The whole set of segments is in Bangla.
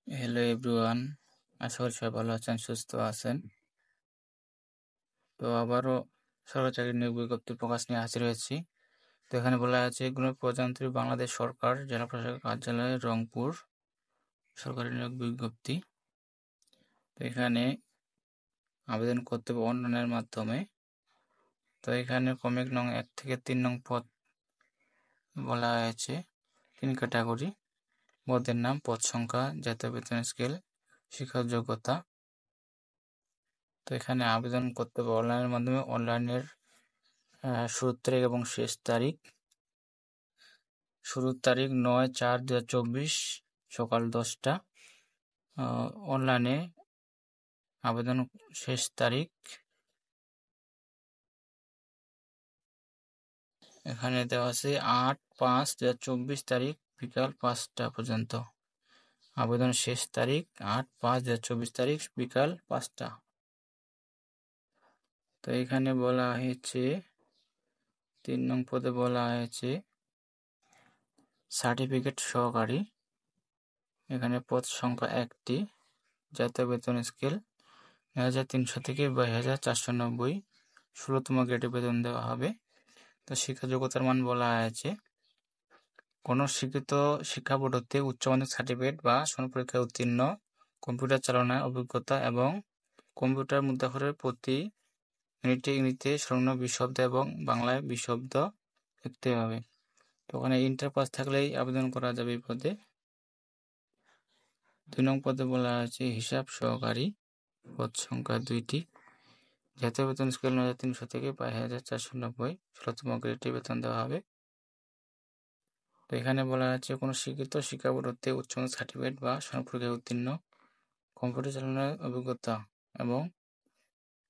হ্যালো এভরিওয়ান, আশা করি সবাই ভালো আছেন, সুস্থ আছেন। তো আবারও সরকারি চাকরির নিয়োগ বিজ্ঞপ্তি প্রকাশ নিয়ে হাজির হয়েছি। তো এখানে বলা আছে প্রজাতন্ত্রী বাংলাদেশ সরকার, জেলা প্রশাসক কার্যালয়, রংপুর, সরকারি নিয়োগ বিজ্ঞপ্তি। তো এখানে আবেদন করতে হবে অনলাইনের মাধ্যমে। তো এখানে ক্রমিক নং 1 থেকে 3 নং পদ বলা হয়েছে, 3 ক্যাটাগরি, পদের নাম, পদ সংখ্যা, জাতীয় বেতন স্কেল, শিক্ষার যোগ্যতা। তো এখানে আবেদন করতে হবে অনলাইনের মাধ্যমে। অনলাইনের শুরুর তারিখ এবং শেষ তারিখ, শুরুর তারিখ 9/4/2024 সকাল 10টা। অনলাইনে আবেদন শেষ তারিখ এখানে দেওয়া আছে 8/5/2024 তারিখ বিকাল 5টা পর্যন্ত। আবেদন শেষ তারিখ 8/5/2024 তারিখ বিকাল 5টা। তো এখানে বলা হয়েছে 3 নং পদে বলা হয়েছে সার্টিফিকেট সহকারী। এখানে পদ সংখ্যা 1টি, জাতীয় বেতন স্কেল 9,300 থেকে 22,490, 16তম গ্রেডে বেতন দেওয়া হবে। তো শিক্ষা যোগ্যতার মান বলা হয়েছে কোনো স্বীকৃত শিক্ষা বোর্ড হতে উচ্চমাধ্যমিক সার্টিফিকেট বা সমপরীক্ষায় উত্তীর্ণ, কম্পিউটার চালনায় অভিজ্ঞতা এবং কম্পিউটার মুদ্রাক্ষরের প্রতি মিনিটে ইংরেজিতে সংলগ্ন 20 শব্দ এবং বাংলায় 20 শব্দ লিখতে হবে। তো ওখানে ইন্টার পাস থাকলেই আবেদন করা যাবে এই পদে। 2 নং পদে বলা হয়েছে হিসাব সহকারী, পদ সংখ্যা 2টি, জাতীয় বেতন স্কেল 9,300 থেকে 22,490, 16তম গ্রেডে বেতন দেওয়া হবে। তো এখানে বলা আছে কোনো স্বীকৃত শিক্ষা বোর্ড হতে উচ্চমাধ্যমিক সার্টিফিকেট বা সমপরীক্ষায় উত্তীর্ণ, কম্পিউটার চালানোর অভিজ্ঞতা এবং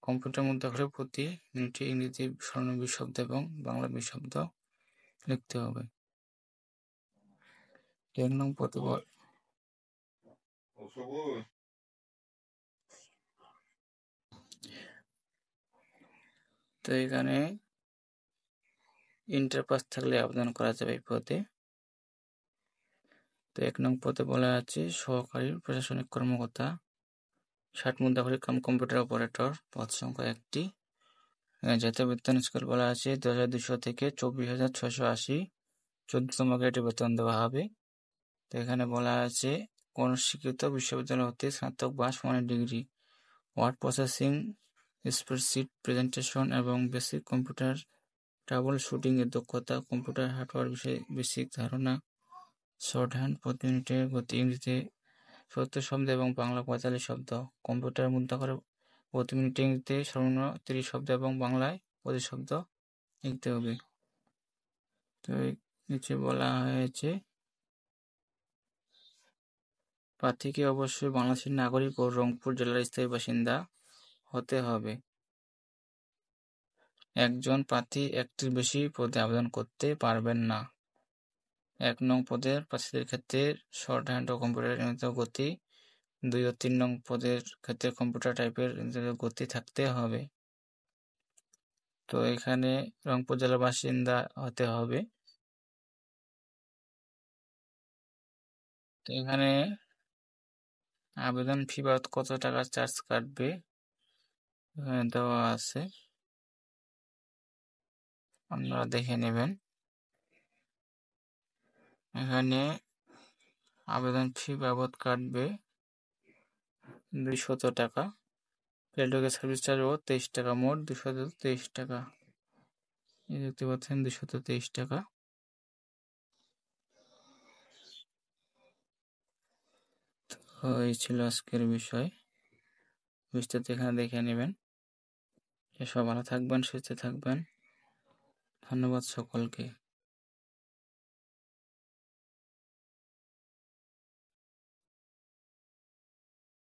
কম্পিউটার মুদ্রাক্ষরের প্রতি মিনিটে ইংরেজি স্বর্ণ 20 শব্দ এবং বাংলা 20 শব্দ লিখতে হবে। 1 নং পদে তো এখানে ইন্টার পাস থাকলে আবেদন করা যাবে এই পদে। তো 1 নং পদে বলা আছে সহকারী প্রশাসনিক কর্মকর্তা, 60 মুদ্রাক্ষরিক কম্পিউটার অপারেটর, পদ সংখ্যা 1টি, জাতীয় বেতন স্কেল বলা আছে 10,200 থেকে 24,680, 14তম গ্রেডে বেতন দেওয়া হবে। তো এখানে বলা আছে কোন স্বীকৃত বিশ্ববিদ্যালয় হতে স্নাতক বা সমানের degree, word processing, spreadsheet presentation এবং বেসিক কম্পিউটার ট্রাবল শুটিং এর দক্ষতা, কম্পিউটার হার্ডওয়্যার বিষয়ে বেসিক ধারণা, শর্ট হ্যান্ড প্রতি মিনিটে গতি ইংরেজিতে 70 শব্দ এবং বাংলা 45 শব্দ, কম্পিউটার মুদ্রাক্ষরে প্রতি মিনিটে ইংরেজিতে সর্বনিম্ন 30 শব্দ এবং বাংলায় 25 শব্দ লিখতে হবে। তো নিচে বলা হয়েছে প্রার্থীকে অবশ্যই বাংলাদেশের নাগরিক ও রংপুর জেলার স্থায়ী বাসিন্দা হতে হবে। একজন প্রার্থী একটির বেশি পদে আবেদন করতে পারবেন না। 1 নং পদের প্রার্থীদের ক্ষেত্রে শর্ট হ্যান্ড ও কম্পিউটার নিয়মিত গতি, 2 ও 3 নং পদের ক্ষেত্রে কম্পিউটার টাইপের গতি থাকতে হবে। তো এখানে রংপুর জেলার বাসিন্দা হতে হবে। তো এখানে আবেদন ফি বাবদ কত টাকা চার্জ কাটবে এখানে দেওয়া আছে, আপনারা দেখে নেবেন। এখানে আবেদন ফি বাবদ কাটবে 200 টাকা, রেলওয়ে সার্ভিস চার্জ ও 23 টাকা, মোট 223 টাকা। এই দেখতে পাচ্ছেন 223 টাকা। তো এই ছিল আজকের বিষয়, বিস্তারিত এখানে দেখে নেবেন। সবাই ভালো থাকবেন, সুস্থ থাকবেন। ধন্যবাদ সকলকে।